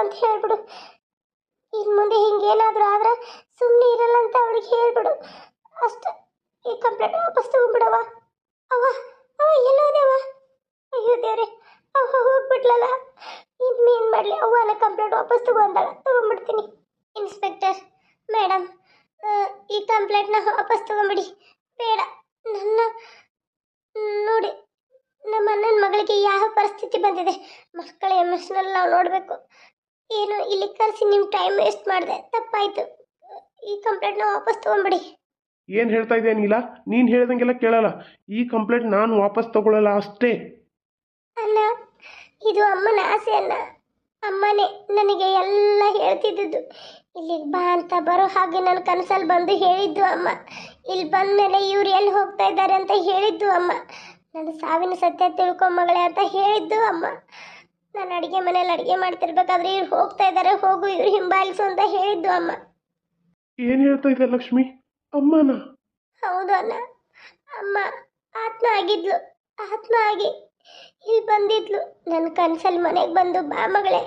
ಅಂತ ಹೇಳ್ಬಿಡು. ಇನ್ನು ಮುಂದೆ ಹಿಂಗೇನಾದರೂ ಆದ್ರೆ ಸುಮ್ಮನೆ ಇರಲ್ಲ ಅಂತ ಅವಳಿಗೆ ಹೇಳ್ಬಿಡು ಅಷ್ಟೆ. ಈ ಕಂಪ್ಲೇಂಟ್ ವಾಪಸ್ ತಗೊಂಡ್ಬಿಡವ. ಅವ್ವ ಅವ ಎಲ್ಲೋದೇವ? ಅಯ್ಯೋ ದೇವ್ರೆ, ಅವ್ವ ಹೋಗ್ಬಿಟ್ಲಲ್ಲ. ಇನ್ನೇನು ಮಾಡಲಿ? ಅವ್ವನ ಕಂಪ್ಲೇಂಟ್ ವಾಪಸ್ ತಗೊಂಡಾಳ, ತಗೊಂಡ್ಬಿಡ್ತೀನಿ. ಇನ್ಸ್ಪೆಕ್ಟರ್ ಮೇಡಮ್, ಈ ಕಂಪ್ಲೇಂಟ್ನ ವಾಪಸ್ ತಗೊಂಬಿಡಿ. ಬೇಡ, ನನ್ನ ನೋಡಿ ನಮ್ಮ ಅಣ್ಣನ ಮಗಳಿಗೆ ಯಾವ ಪರಿಸ್ಥಿತಿ ಬಂದಿದೆ. ಮಕ್ಕಳ ಎಮೋಷನಲ್ ನಾವು ನೋಡಬೇಕು. ಏನು ಇಲ್ಲಿ ಕರೆಸಿ ನಿಮ್ಮ ಟೈಮ್ ವೇಸ್ಟ್ ಮಾಡಿದೆ, ತಪ್ಪಾಯಿತು. ಈ ಕಂಪ್ಲೇಂಟ್ನ ವಾಪಸ್ ತಗೊಂಬಿಡಿ. ಏನು ಹೇಳ್ತಾ ಇದೆಯಾ ನೀಲ? ನೀನು ಹೇಳ್ದಂಗೆಲ್ಲ ಕೇಳಲ್ಲ. ಈ ಕಂಪ್ಲೇಂಟ್ ನಾನು ವಾಪಸ್ ತಗೊಳ್ಳಲ್ಲ ಅಷ್ಟೇ. ಅಣ್ಣ, ಇದು ಅಮ್ಮನ ಆಸೆ ಅಣ್ಣ. ಅಮ್ಮನೇ ನನಗೆ ಎಲ್ಲ ಹೇಳ್ತಿದ್ದು. ಇಲ್ಲಿಗೆ ಬಾ ಅಂತ ಬರೋ ಹಾಗೆ ನನ್ನ ಕನಸಲ್ಲಿ ಬಂದು ಹೇಳಿದ್ದು ಅಮ್ಮ. ಇಲ್ಲಿ ಬಂದಮೇಲೆ ಇವ್ರು ಎಲ್ಲಿ ಹೋಗ್ತಾ ಇದ್ದಾರೆ ಅಂತ ಹೇಳಿದ್ದು ಅಮ್ಮ. ನನ್ನ ಸಾವಿನ ಸತ್ಯ ತಿಳ್ಕೊ ಮಗಳೇ ಅಂತ ಹೇಳಿದ್ದು ಅಮ್ಮ. ನಾನು ಅಡುಗೆ ಮನೇಲಿ ಅಡುಗೆ ಮಾಡ್ತಿರ್ಬೇಕಾದ್ರೆ ಇವ್ರು ಹೋಗ್ತಾ ಇದ್ದಾರೆ, ಹೋಗು ಇವ್ರು ಹಿಂಬಾಲಿಸು ಅಂತ ಹೇಳಿದ್ದು ಅಮ್ಮ. ಏನು ಹೇಳ್ತಾ ಇದ್ದೆ ಲಕ್ಷ್ಮಿ? ಅಮ್ಮನ? ಹೌದು ಅಣ್ಣ, ಅಮ್ಮ ಆತ್ಮ ಆಗಿದ್ಲು. ಆತ್ಮ ಆಗಿ ಇಲ್ಲಿ ಬಂದಿದ್ಲು. ನನ್ನ ಕನಸಲ್ಲಿ ಮನೆಗೆ ಬಂದು ಬಾ ಮಗಳೇ,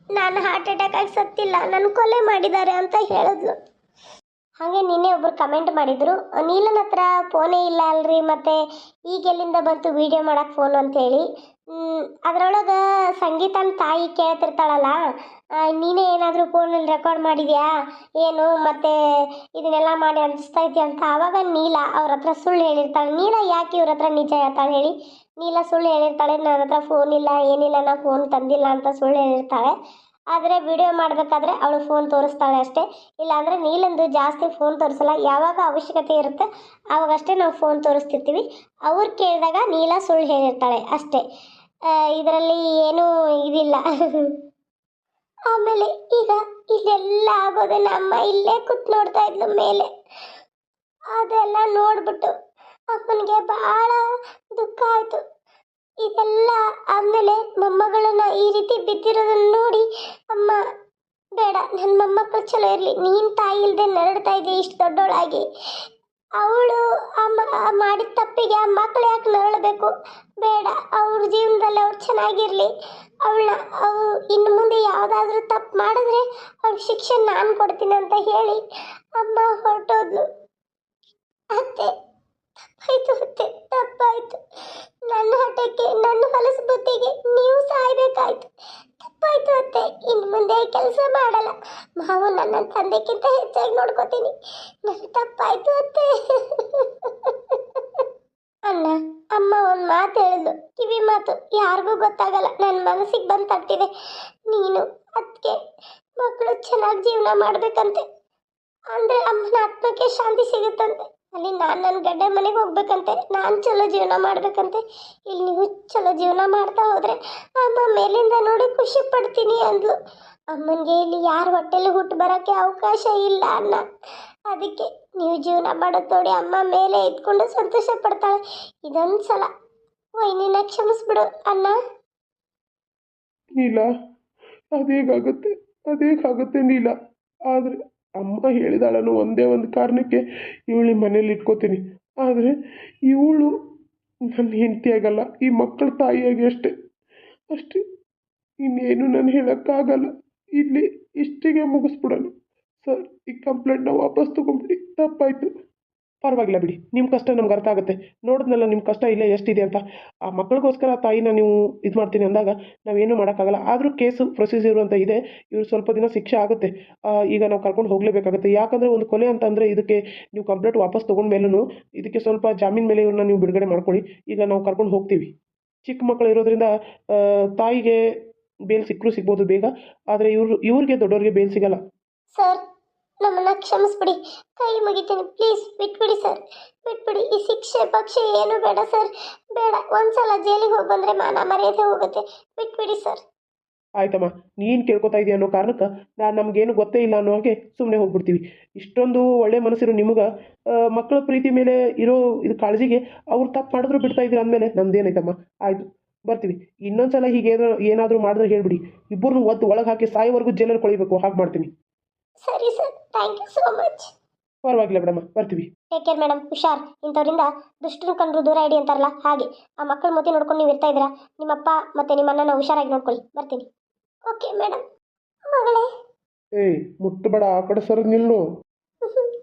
ನಾನು ಹಾರ್ಟ್ ಅಟ್ಯಾಕ್ ಆಗಿ ಸತ್ತಿಲ್ಲ, ನನ್ನ ಕೊಲೆ ಮಾಡಿದ್ದಾರೆ ಅಂತ ಹೇಳಿದ್ಲು. ಹಾಗೆ ನಿನ್ನೆ ಒಬ್ಬರು ಕಮೆಂಟ್ ಮಾಡಿದರು, ನೀಲನ ಹತ್ರ ಫೋನೇ ಇಲ್ಲ ಅಲ್ರಿ, ಮತ್ತು ಈಗೆಲ್ಲಿಂದ ಬಂತು ವೀಡಿಯೋ ಮಾಡೋಕ್ಕೆ ಫೋನು ಅಂತೇಳಿ. ಅದರೊಳಗೆ ಸಂಗೀತನ ತಾಯಿ ಕೇಳ್ತಿರ್ತಾಳಲ್ಲ, ನೀನೇ ಏನಾದರೂ ಫೋನಲ್ಲಿ ರೆಕಾರ್ಡ್ ಮಾಡಿದ್ಯಾ ಏನು, ಮತ್ತು ಇದನ್ನೆಲ್ಲ ಮಾಡಿ ಅನಿಸ್ತಾ ಇದೆಯಾ ಅಂತ. ಆವಾಗ ನೀಲ ಅವ್ರ ಹತ್ರ ಸುಳ್ಳು ಹೇಳಿರ್ತಾಳೆ. ನೀಲ ಯಾಕೆ ಇವ್ರ ಹತ್ರ ನಿಜ ಹೇಳ್ತಾಳೆ ಹೇಳಿ? ನೀಲ ಸುಳ್ಳು ಹೇಳಿರ್ತಾಳೆ, ನನ್ನ ಹತ್ರ ಫೋನ್ ಇಲ್ಲ, ಏನಿಲ್ಲ, ನಾನು ಫೋನ್ ತಂದಿಲ್ಲ ಅಂತ ಸುಳ್ಳು ಹೇಳಿರ್ತಾಳೆ. ಆದರೆ ವಿಡಿಯೋ ಮಾಡಬೇಕಾದ್ರೆ ಅವಳು ಫೋನ್ ತೋರಿಸ್ತಾಳೆ ಅಷ್ಟೇ. ಇಲ್ಲಾಂದರೆ ನೀಲಂದು ಜಾಸ್ತಿ ಫೋನ್ ತೋರಿಸಲ್ಲ. ಯಾವಾಗ ಅವಶ್ಯಕತೆ ಇರುತ್ತೆ ಆವಾಗಷ್ಟೇ ನಾವು ಫೋನ್ ತೋರಿಸ್ತಿರ್ತೀವಿ. ಅವ್ರು ಕೇಳಿದಾಗ ನೀಲ ಸುಳ್ಳು ಹೇಳಿರ್ತಾಳೆ ಅಷ್ಟೇ. ಇದರಲ್ಲಿ ಏನೂ ಇದಿಲ್ಲ. ಆಮೇಲೆ ಈಗ ಇಲ್ಲೆಲ್ಲ ಆಗೋದನ್ನ ಅಮ್ಮ ಇಲ್ಲೇ ಕೂತ್ ನೋಡ್ತಾ ಇದ್ಲು ಮೇಲೆ. ಅದೆಲ್ಲ ನೋಡ್ಬಿಟ್ಟು ಅಮ್ಮನಿಗೆ ಭಾಳ ದುಃಖ ಆಯಿತು. ಇದೆಲ್ಲ ಆದಮೇಲೆ ಮೊಮ್ಮಗಳನ್ನ ಈ ರೀತಿ ಬಿದ್ದಿರೋದನ್ನ ನೋಡಿ ಅಮ್ಮ, ಬೇಡ, ನನ್ನ ಮೊಮ್ಮಕ್ಕಳು ಚಲೋ ಇರಲಿ, ನೀನು ತಾಯಿ ಇಲ್ಲದೆ ನರಡ್ತಾ ಇದೆಯಾ ಇಷ್ಟು ದೊಡ್ಡವಳಾಗಿ. ಅವಳು ಮಾಡಿದ ತಪ್ಪಿಗೆ ಆ ಮಕ್ಕಳು ಯಾಕೆ ನರಳಬೇಕು? ಬೇಡ, ಅವ್ರ ಜೀವನದಲ್ಲಿ ಅವ್ರು ಚೆನ್ನಾಗಿರಲಿ. ಅವಳು ಇನ್ನು ಮುಂದೆ ಯಾವುದಾದ್ರೂ ತಪ್ಪು ಮಾಡಿದ್ರೆ ಅವ್ಳ ಶಿಕ್ಷೆ ನಾನು ಕೊಡ್ತೀನಿ ಅಂತ ಹೇಳಿ ಅಮ್ಮ ಹೊರಟೋದ್ಲು. ಅತ್ತೆ, ತಪ್ಪಾಯ್ತು ಅತ್ತೆ, ತಪ್ಪಾಯ್ತು. ನನ್ನ ಹಠಕ್ಕೆ, ನನ್ನ ಹೊಲಸು ಬುದ್ಧಿಗೆ ನೀವು ಸಾಯ್ಬೇಕಾಯ್ತು. ತಪ್ಪಾಯ್ತು ಅತ್ತೆ, ಇನ್ನು ಮುಂದೆ ಕೆಲಸ ಮಾಡಲ್ಲ. ಮಾವು ನನ್ನ ತಂದೆಕ್ಕಿಂತ ಹೆಚ್ಚಾಗಿ ನೋಡ್ಕೋತೀನಿ. ನನ್ನ ತಪ್ಪಾಯ್ತು ಅತ್ತೆ. ಅಣ್ಣ, ಅಮ್ಮ ಒಂದು ಮಾತು ಹೇಳಿದ್ಲು, ಕಿವಿ ಮಾತು, ಯಾರಿಗೂ ಗೊತ್ತಾಗಲ್ಲ, ನನ್ನ ಮನಸ್ಸಿಗೆ ಬಂದು ತಟ್ಟಿದೆ. ನೀನು ಅದಕ್ಕೆ ಮಕ್ಕಳು ಚೆನ್ನಾಗಿ ಜೀವನ ಮಾಡಬೇಕಂತೆ, ಅಂದರೆ ಅಮ್ಮನ ಆತ್ಮಕ್ಕೆ ಶಾಂತಿ ಸಿಗುತ್ತಂತೆ. ಅಲ್ಲಿ ನಾನು ನನ್ನ ಗಂಡ ಮನೆಗೆ ಹೋಗ್ಬೇಕಂತೆ, ನಾನು ಚಲೋ ಜೀವನ ಮಾಡಬೇಕಂತೆ. ಇಲ್ಲಿ ನೀವು ಚಲೋ ಜೀವನ ಮಾಡ್ತಾ ಹೋದರೆ ಅಮ್ಮ ಮೇಲಿಂದ ನೋಡಿ ಖುಷಿ ಪಡ್ತೀನಿ ಅಂದ್ಲು. ಅಮ್ಮನಿಗೆ ಇಲ್ಲಿ ಯಾರ ಹೊಟ್ಟೆಲಿ ಹುಟ್ಟು ಬರೋಕ್ಕೆ ಅವಕಾಶ ಇಲ್ಲ ಅಣ್ಣ. ಅದಕ್ಕೆ ನೀವು ಜೀವನ ಮಾಡೋದು ನೋಡಿ ಅಮ್ಮ ಮೇಲೆ ಇದ್ಕೊಂಡು ಸಂತೋಷ ಪಡ್ತಾಳೆ. ಇದೊಂದು ಸಲ ವೈನಿನ ಕ್ಷಮಿಸ್ಬಿಡು ಅಣ್ಣ. ನೀಲ, ಅದೇಗಾಗುತ್ತೆ ನೀಲ. ಆದರೆ ಅಮ್ಮ ಹೇಳಿದಾಳನ್ನು ಒಂದೇ ಒಂದು ಕಾರಣಕ್ಕೆ ಇವಳು ಮನೇಲಿ ಇಟ್ಕೋತೀನಿ. ಆದರೆ ಇವಳು ನನ್ನ ಹೆಂಡತಿ ಆಗಲ್ಲ, ಈ ಮಕ್ಕಳ ತಾಯಿಯಾಗಿ ಅಷ್ಟೇ. ಇನ್ನೇನು ನಾನು ಹೇಳೋಕ್ಕಾಗಲ್ಲ. ಇಲ್ಲಿ ಇಷ್ಟಿಗೆ ಮುಗಿಸ್ಬಿಡೋಣ ಸರ್. ಈ ಕಂಪ್ಲೇಂಟ್ನ ವಾಪಸ್ ತೊಗೊಂಬಿಡಿ, ತಪ್ಪಾಯಿತು. ಪರವಾಗಿಲ್ಲ ಬಿಡಿ, ನಿಮ್ಮ ಕಷ್ಟ ನಮ್ಗೆ ಅರ್ಥ ಆಗುತ್ತೆ. ನೋಡಿದ್ನಲ್ಲ ನಿಮ್ಮ ಕಷ್ಟ ಇಲ್ಲೇ ಎಷ್ಟಿದೆ ಅಂತ. ಆ ಮಕ್ಕಳಿಗೋಸ್ಕರ ತಾಯಿನ ನೀವು ಇದು ಮಾಡ್ತೀನಿ ಅಂದಾಗ ನಾವೇನು ಮಾಡೋಕ್ಕಾಗಲ್ಲ. ಆದರೂ ಕೇಸು ಪ್ರೊಸೀಜರು ಅಂತ ಇದೆ, ಇವರು ಸ್ವಲ್ಪ ದಿನ ಶಿಕ್ಷೆ ಆಗುತ್ತೆ. ಈಗ ನಾವು ಕರ್ಕೊಂಡು ಹೋಗಲೇಬೇಕಾಗುತ್ತೆ. ಯಾಕಂದರೆ ಒಂದು ಕೊಲೆ ಅಂತಂದರೆ ಇದಕ್ಕೆ ನೀವು ಕಂಪ್ಲೇಂಟ್ ವಾಪಸ್ ತೊಗೊಂಡ್ಮೇಲೂ ಇದಕ್ಕೆ ಸ್ವಲ್ಪ ಜಾಮೀನು ಮೇಲೆ ಇವ್ರನ್ನ ನೀವು ಬಿಡುಗಡೆ ಮಾಡ್ಕೊಳ್ಳಿ. ಈಗ ನಾವು ಕರ್ಕೊಂಡು ಹೋಗ್ತೀವಿ. ಚಿಕ್ಕ ಮಕ್ಕಳು ಇರೋದ್ರಿಂದ ತಾಯಿಗೆ ಬೇಲ್ ಸಿಕ್ಕರೂ ಸಿಗ್ಬೋದು ಬೇಗ, ಆದರೆ ಇವ್ರಿಗೆ ದೊಡ್ಡವ್ರಿಗೆ ಬೇಲ್ ಸಿಗಲ್ಲ. ಸರ್, ನಮ್ಮನ್ನ ಕ್ಷಮಿಸ್ಬಿಡಿ, ಕೈ ಮುಗಿತೀನಿ, ಪ್ಲೀಸ್ ಬಿಟ್ಬಿಡಿ ಸರ್, ಬಿಟ್ಬಿಡಿ. ಈ ಶಿಕ್ಷೆ ಪಕ್ಷೆ ಏನು ಬೇಡ ಸರ್, ಬೇಡ. ಒಂದ್ಸಲ ಜೈಲಿಗೆ ಹೋಗಿ ಬಂದರೆ ಮಾನ ಮರ್ಯಾದೆ ಹೋಗುತ್ತೆ, ಬಿಟ್ಬಿಡಿ ಸರ್. ಆಯ್ತಮ್ಮ, ನೀನು ಕೇಳ್ಕೊತಾ ಇದೆಯಾ ಅನ್ನೋ ಕಾರಣಕ್ಕೆ ನಮಗೇನು ಗೊತ್ತೇ ಇಲ್ಲ ಅನ್ನೋ ಹಾಗೆ ಸುಮ್ಮನೆ ಹೋಗ್ಬಿಡ್ತೀವಿ. ಇಷ್ಟೊಂದು ಒಳ್ಳೆ ಮನಸ್ಸಿರೋ ನಿಮಗೆ ಮಕ್ಕಳ ಪ್ರೀತಿ ಮೇಲೆ ಇರೋ ಇದು ಕಾಳಜಿಗೆ ಅವ್ರು ತಪ್ಪು ಮಾಡಿದ್ರು ಬಿಡ್ತಾ ಇದ್ದೀರ ಅಂದಮೇಲೆ ನಮ್ದೇನಾಯ್ತಮ್ಮ. ಆಯಿತು, ಬರ್ತೀವಿ. ಇನ್ನೊಂದ್ಸಲ ಹೀಗೆ ಏನಾದರೂ ಮಾಡಿದ್ರೆ ಹೇಳ್ಬಿಡಿ, ಇಬ್ಬರನ್ನು ಒಳಗೆ ಹಾಕಿ ಸಾಯೋವರೆಗೂ ಜೈಲಲ್ಲಿ ಕೊಳಿಬೇಕು, ಹಾಗೆ ಮಾಡ್ತೀನಿ. ಸರಿ sir, thank you so much. ಪರವಾಗಿಲ್ಲ ಮೇಡಮ್, ಬರ್ತೀವಿ. ಟೇಕ್ ಕೇರ್ ಮೇಡಮ್, ಹುಷಾರ್. ಇಂಥವ್ರಿಂದ ದುಷ್ಟರು ಕಂಡ್ರು ದೂರ ಇಡಿ ಅಂತಾರಲ್ಲ ಹಾಗೆ. ಆ ಮಕ್ಕಳ ಮಧ್ಯೆ ನೋಡ್ಕೊಂಡು ನೀವು ಇರ್ತಾ ಇದ್ದೀರಾ. ನಿಮ್ಮಪ್ಪ ಮತ್ತು ನಿಮ್ಮ ಅಣ್ಣನ ಹುಷಾರಾಗಿ ನೋಡ್ಕೊಳ್ಳಿ. ಬರ್ತೀನಿ. Okay madam. ಮಗಳೇ, ಏಯ್ ಮುಟ್ಟಬೇಡ, ಆ ಕಡೆ ಸರ್ ನಿಲ್ಲು.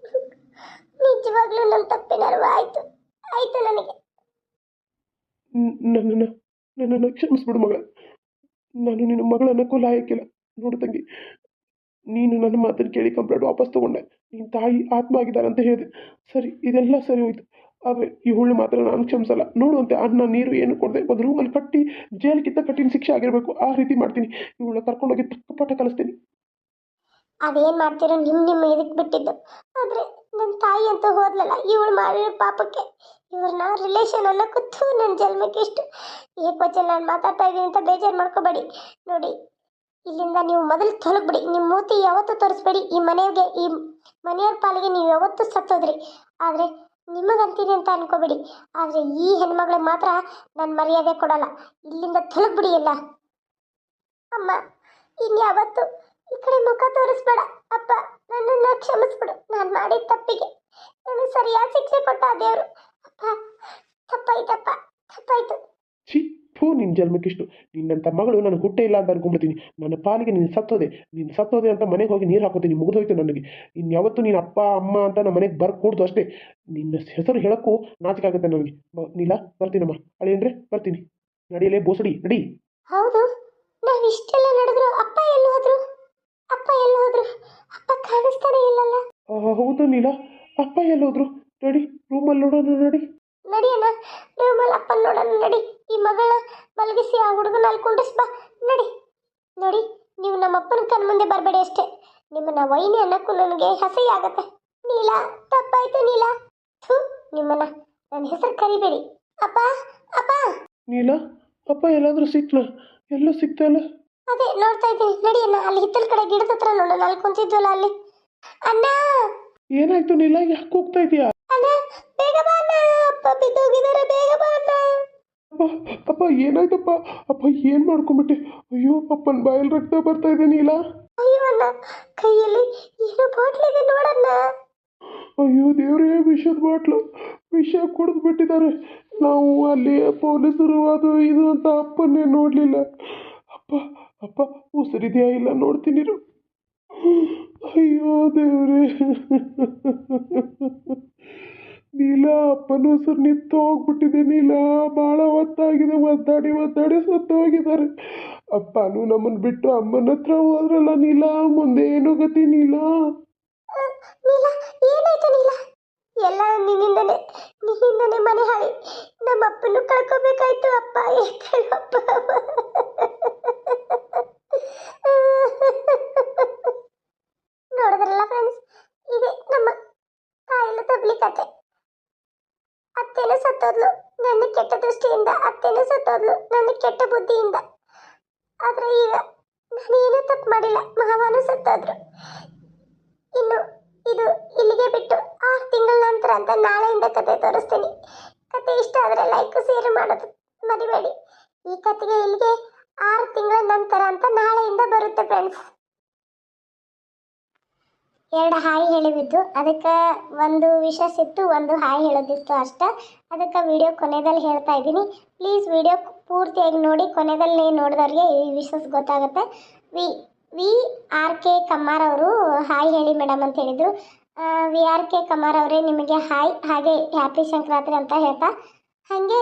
ನಿಜವಾಗ್ಲೂ ನನ್ನ ತಪ್ಪೇನಾರು ಆಯ್ತು ನನಗೆ. ನನ್ನನ್ನು ನನ್ನನ್ನು ಕ್ಷಮಿಸ್ಬಿಡು ಮಗಳ. ನಾನು ನಿನ್ನ ಮಗಳನ್ನಕ್ಕೂ ಲಾಯಕ್ಕಿಲ್ಲ. ನೋಡು ತಂಗಿ, ನೀನು ನನ್ನ ಮಾತನ್ನು ಕೇಳಿ ಕಂಪ್ಲೇಂಟ್ ವಾಪಸ್ ತೊಗೊಂಡೆ. ನಿನ್ನ ತಾಯಿ ಆತ್ಮ ಆಗಿದ್ದಾರೆ ಅಂತ ಹೇಳಿದೆ. ಸರಿ, ಇದೆಲ್ಲ ಸರಿ ಹೋಯ್ತು. ಆದರೆ ಇವಳು ಮಾತ್ರ ನಾನು ಕ್ಷಮಿಸಲ್ಲ. ನೋಡುವಂತೆ ಅನ್ನ ನೀರು ಏನು ಕೊಡದೆ ಒಂದು ರೂಮಲ್ಲಿ ಕಟ್ಟಿ ಜೈಲಿಗಿಂತ ಕಠಿಣ ಶಿಕ್ಷೆ ಆಗಿರಬೇಕು, ಆ ರೀತಿ ಮಾಡ್ತೀನಿ. ಇವಳನ್ನ ಕರ್ಕೊಂಡೋಗಿ ತಕ್ಕ ಪಾಠ ಕಲಿಸ್ತೀನಿ. ಅದೇನು ಮಾಡ್ತಿರೋ ನಿಮ್ಮ ಇದಕ್ಕೆ ಬಿಟ್ಟಿದ್ದು. ಆದರೆ ನನ್ನ ತಾಯಿ ಅಂತೂ ಹೋದ್ಲಲ್ಲ, ಇವಳು ಮಾಡಿರೋ ಪಾಪಕ್ಕೆ ಇವ್ರನ್ನ ರಿಲೇಷನ್ ಅನ್ನೋ ಕೂತು ನನ್ನ ಜನ್ಮಕ್ಕೆ ಇಷ್ಟು ಏಕವಚನ ನಾನು ಮಾತಾಡ್ತಾ ಇದ್ದೀನಿ ಅಂತ ಬೇಜಾರು ಮಾಡ್ಕೋಬೇಡಿ. ನೋಡಿ, ಇಲ್ಲಿಂದ ನೀವು ಮೊದಲು ತೊಲಗ್ಬಿಡಿ. ನಿಮ್ಮ ಮೂತಿ ಯಾವತ್ತೂ ತೋರಿಸ್ಬೇಡಿ. ಈ ಮನೆಯವ್ರ ಪಾಲಿಗೆ ನೀವು ಯಾವತ್ತೂ ಸತ್ತೋದ್ರಿ. ಆದರೆ ನಿಮಗಂತೀನಿ ಅಂತ ಅನ್ಕೋಬೇಡಿ. ಆದರೆ ಈ ಹೆಣ್ಮಗಳಿಗೆ ಮಾತ್ರ ನಾನು ಮರ್ಯಾದೆ ಕೊಡಲ್ಲ. ಇಲ್ಲಿಂದ ತೊಲಗ್ಬಿಡಿ ಎಲ್ಲ. ಅಮ್ಮ, ಇನ್ಯಾವತ್ತು ಈ ಕಡೆ ಮುಖ ತೋರಿಸ್ಬೇಡ. ಅಪ್ಪ, ನನ್ನನ್ನು ಕ್ಷಮಿಸ್ಬಿಡು. ನಾನು ಮಾಡಿದ ತಪ್ಪಿಗೆ ನನಗೆ ಸರಿಯಾದ ಶಿಕ್ಷೆ ಕೊಟ್ಟ ದೇವರು. ಅಪ್ಪ, ತಪ್ಪಾಯ್ತಪ್ಪ, ತಪ್ಪಾಯ್ತು. ಛೀ, ಥೂ, ನಿನ್ನ ಜನ್ಮಕ್ಕಿಷ್ಟು. ನಿನ್ನಂಥ ಮಗಳು ನನಗೆ ಹುಟ್ಟೇ ಇಲ್ಲ ಅಂತ ಅನ್ಕೊಂಡ್ಬಿಡ್ತೀನಿ. ನನ್ನ ಪಾಲಿಗೆ ನೀನು ಸತ್ತೋದೆ ಅಂತ ಮನೆಗೆ ಹೋಗಿ ನೀರು ಹಾಕೋತೀನಿ. ಮುಗಿದೋಯ್ತು ನನಗೆ. ಇನ್ಯಾವತ್ತು ನೀನು ಅಪ್ಪ ಅಮ್ಮ ಅಂತ ನಮ್ಮ ಮನೆಗೆ ಬರ್ಕೊಡ್ದು ಅಷ್ಟೇ. ನಿನ್ನ ಹೆಸರು ಹೇಳೋಕ್ಕೂ ನಾಚಿಕೆ ಆಗುತ್ತೆ ನನಗೆ. ನೀಲ, ಬರ್ತೀನಮ್ಮ. ಅಳಿಯಂದ್ರೆ ಬರ್ತೀನಿ. ನಡಿಯಲೇ ಬೋಸಡಿ, ನಡಿ. ಹೌದು, ನಾವು ಇಷ್ಟೆಲ್ಲ ನಡೆದ್ರು ಅಪ್ಪ ಎಲ್ಲಿ ಹೋದ್ರು? ಅಪ್ಪ ಕಾಣಿಸ್ತಾನೆ ಇಲ್ಲಲ್ಲ. ಹೌದು ನೀಲ, ಅಪ್ಪ ಎಲ್ಲೋದ್ರು? ನಡಿ, ರೂಮಲ್ಲಿ ನೋಡೋಣ. ನಡಿಯಣ್ಣ, ರೂಮಲ್ಲಿ ಅಪ್ಪನ ನೋಡೋಣ. ನಡಿ, ಈ ಮಗಳ ಮಲಗಿಸಿ ಆ ಹುಡುಗನ ಅಲ್ಲಿ ಕುಂಡಿಸ್ ಬಾ. ನಡಿ. ನೋಡಿ, ನೀವು ನಮ್ಮ ಅಪ್ಪನ ಕಣ್ಮುಂದೆ ಬರಬೇಡಿ ಅಷ್ಟೇ. ನಿಮ್ಮನ್ನ ವೈನಿ ಅನ್ನಕ್ಕೂ ನನಗೆ ಹಸೆಯ ಆಗತ್ತೆ. ನೀಲ, ತಪ್ಪಾಯ್ತು ನೀಲ. ಥೂ, ನಿಮ್ಮನ್ನ ನನ್ನ ಹೆಸರು ಕರಿಬೇಡಿ. ಅಪ್ಪ, ಅಪ್ಪ. ನೀಲ, ಅಪ್ಪ ಎಲ್ಲಾದ್ರೂ ಸಿಕ್ನಾ? ಎಲ್ಲೂ ಸಿಗ್ತಾ ಇಲ್ಲ. ಅದೇ ನೋಡ್ತಾ ಇದ್ದೀನಿ. ನಡಿಯಣ್ಣ, ಅಲ್ಲಿ ಹಿತ್ತಲ ಕಡೆ ಗಿಡದ ಹತ್ರ ನೋಡೋಣ. ಅಲ್ಲಿ ಕುಂತಿದ್ವಲ್ಲ ಅಲ್ಲಿ. ಅಣ್ಣ, ಏನಾಯ್ತು ನೀಲ? ಯಾಕೆ ಹೋಗ್ತಾ ಇದೀಯಾ? ಅಣ್ಣ, ಬೇಗ ಬಾ ಅಣ್ಣ. ಅಪ್ಪ ಬಿದ್ದೋಗಿದ್ದಾರೆ, ಬೇಗ ಬಾ ಅಣ್ಣ. ಅಪ್ಪ ಏನಾಯ್ತಪ್ಪ? ಅಪ್ಪ ಏನು ಮಾಡ್ಕೊಂಬಿಟ್ಟೆ? ಅಯ್ಯೋ, ಅಪ್ಪನ ಬಾಯಲ್ಲಿ ರಕ್ತ ಬರ್ತಾ ಇದೆ ನೀಲ. ಅಯ್ಯೋ ಅಣ್ಣ, ಕೈಯಲ್ಲಿ ಏನೋ ಬಾಟ್ಲ್ ಇದೆ ನೋಡಣ್ಣ. ಅಯ್ಯೋ ದೇವ್ರೇ, ವಿಷದ ಬಾಟ್ಲು. ವಿಷ ಕುಡಿದು ಬಿಟ್ಟಿದ್ದಾರೆ. ನಾವು ಅಲ್ಲಿ ಪೊಲೀಸರು ಅದು ಇದು ಅಂತ ಅಪ್ಪನ್ನೇ ನೋಡಲಿಲ್ಲ. ಅಪ್ಪ ಉಸಿರಿದೆಯಾ ಇಲ್ಲ ನೋಡ್ತೀನಿ. ಅಯ್ಯೋ ದೇವ್ರೇ. ನೀಲ, ಅಪ್ಪನ ಉಸಿರು ನಿಂತು ಹೋಗ್ಬಿಟ್ಟಿದೆ ನೀಲ. ಭಾಳ ಹೊತ್ತಾಗಿದೆ. ಒದ್ದಾಡಿ ಸತ್ತು ಹೋಗಿದ್ದಾರೆ. ಅಪ್ಪನೂ ನಮ್ಮನ್ನು ಬಿಟ್ಟು ಅಮ್ಮನ ಹತ್ರ ಹೋದ್ರಲ್ಲ ನೀಲ. ಮುಂದೆ ಏನು ಗತಿ ನೀಲ? ನೀಲ, ಏನಾಯ್ತು ನೀಲ? ಎಲ್ಲ ನಿನ್ನಿಂದನೇ ಮನೆ ಹಾಳಿ. ನಮ್ಮ ಅಪ್ಪನ್ನು ಕಳ್ಕೋಬೇಕಾಯ್ತು. ಅಪ್ಪ ಅಪ್ಪ. ನೋಡಿದ್ರಲ್ಲ ಫ್ರೆಂಡ್ಸ್, ಇದೆ ನಮ್ಮ ತಾಯಿನ ತಬ್ಲಿ ಕತೆ. ಅತ್ತೆನೂ ಸತ್ತೋದ್ಲು ನನ್ನ ಕೆಟ್ಟ ದೃಷ್ಟಿಯಿಂದ. ಅತ್ತೆನೂ ಸತ್ತೋದ್ಲು ನನ್ನ ಕೆಟ್ಟ ಬುದ್ಧಿಯಿಂದ. ಆದ್ರೆ ಈಗ ನಾನೇನೂ ತಪ್ಪು ಮಾಡಿಲ್ಲ. ಮಾವನೂ ಸತ್ತೋದ್ರು. ಇನ್ನು ಇದು ಇಲ್ಲಿಗೆ ಬಿಟ್ಟು 6 ತಿಂಗಳ ನಂತರ ಅಂತ ನಾಳೆಯಿಂದ ಕತೆ ತೋರಿಸ್ತೀನಿ. ಕತೆ ಇಷ್ಟ ಆದರೆ ಲೈಕ್ ಶೇರ್ ಮಾಡೋದು ಮರಿಬೇಡಿ. ಈ ಕತೆಗೆ ಇಲ್ಲಿಗೆ 6 ತಿಂಗಳ ನಂತರ ಅಂತ ನಾಳೆಯಿಂದ ಬರುತ್ತೆ ಫ್ರೆಂಡ್ಸ್. 2 ಹಾಯ್ ಹೇಳಿಬಿದ್ದು, ಅದಕ್ಕೆ ಒಂದು ವಿಶಸ್ ಇತ್ತು, ಒಂದು ಹಾಯ್ ಹೇಳೋದಿತ್ತು ಅಷ್ಟೇ. ಅದಕ್ಕೆ ವಿಡಿಯೋ ಕೊನೆಯಲ್ಲಿ ಹೇಳ್ತಾ ಇದ್ದೀನಿ. ಪ್ಲೀಸ್ ವಿಡಿಯೋ ಪೂರ್ತಿಯಾಗಿ ನೋಡಿ. ಕೊನೆಯಲ್ಲಿ ನೋಡಿದವ್ರಿಗೆ ಈ ವಿಶಸ್ ಗೊತ್ತಾಗುತ್ತೆ. ವಿ.ಆರ್.ಕೆ. ಕಮ್ಮಾರ್ ಅವರು ಹಾಯ್ ಹೇಳಿ ಮೇಡಮ್ ಅಂತ ಹೇಳಿದರು. ವಿ.ಆರ್.ಕೆ. ಕಮ್ಮಾರ್ ಅವರೇ, ನಿಮಗೆ ಹಾಯ್, ಹಾಗೆ ಹ್ಯಾಪಿ ಸಂಕ್ರಾಂತಿ ಅಂತ ಹೇಳ್ತಾ, ಹಾಗೆ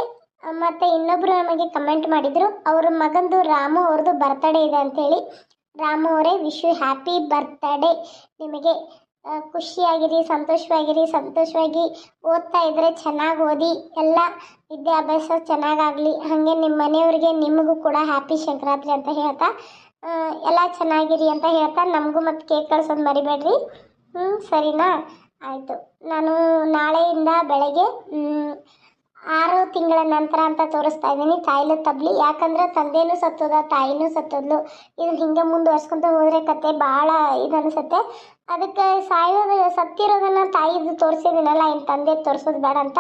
ಮತ್ತು ಇನ್ನೊಬ್ಬರು ನಮಗೆ ಕಮೆಂಟ್ ಮಾಡಿದರು. ಅವ್ರ ಮಗಂದು ರಾಮು ಅವ್ರದ್ದು ಬರ್ತಡೇ ಇದೆ ಅಂಥೇಳಿ. ರಾಮು ಅವರೇ, ವಿಶ್ ಯು ಹ್ಯಾಪಿ ಬರ್ತ್ಡೇ. ನಿಮಗೆ ಖುಷಿಯಾಗಿರಿ, ಸಂತೋಷವಾಗಿ ಓದ್ತಾ ಇದ್ದರೆ ಚೆನ್ನಾಗಿ ಓದಿ, ಎಲ್ಲ ವಿದ್ಯಾಭ್ಯಾಸ ಚೆನ್ನಾಗಾಗಲಿ. ಹಾಗೆ ನಿಮ್ಮ ಮನೆಯವರಿಗೆ ನಿಮಗೂ ಕೂಡ ಹ್ಯಾಪಿ ಸಂಕ್ರಾಂತಿ ಅಂತ ಹೇಳ್ತಾ, ಎಲ್ಲ ಚೆನ್ನಾಗಿರಿ ಅಂತ ಹೇಳ್ತಾ, ನಮಗೂ ಮತ್ತು ಕೇಕ್ ಕಳ್ಸೋದು ಮರಿಬೇಡ್ರಿ. ಸರಿನಾ? ಆಯಿತು. ನಾನು ನಾಳೆಯಿಂದ ಬೆಳಗ್ಗೆ 6 ತಿಂಗಳ ನಂತರ ಅಂತ ತೋರಿಸ್ತಾ ಇದ್ದೀನಿ ತಾಯಿಲು ತಬ್ಲಿ. ಯಾಕಂದ್ರೆ ತಂದೆನೂ ಸತ್ತೋದ, ತಾಯಿನೂ ಸತ್ತೋದ್ಲು. ಇದನ್ನು ಹಿಂಗೆ ಮುಂದುವರ್ಸ್ಕೊಂತ ಹೋದರೆ ಕತೆ ಭಾಳ ಇದು ಅನಿಸುತ್ತೆ. ಅದಕ್ಕೆ ಸತ್ತಿರೋದನ್ನು ತಾಯಿದು ತೋರಿಸಿದ್ದೀನಲ್ಲ, ಇನ್ನು ತಂದೆ ತೋರಿಸೋದು ಬೇಡ ಅಂತ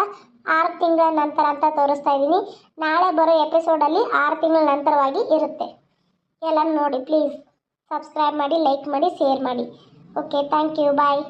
6 ತಿಂಗಳ ನಂತರ ಅಂತ ತೋರಿಸ್ತಾ ಇದ್ದೀನಿ. ನಾಳೆ ಬರೋ ಎಪಿಸೋಡಲ್ಲಿ 6 ತಿಂಗಳ ನಂತರವಾಗಿ ಇರುತ್ತೆ. ಎಲ್ಲ ನೋಡಿ ಪ್ಲೀಸ್. ಸಬ್ಸ್ಕ್ರೈಬ್ ಮಾಡಿ, ಲೈಕ್ ಮಾಡಿ, ಶೇರ್ ಮಾಡಿ. Okay, thank you, bye.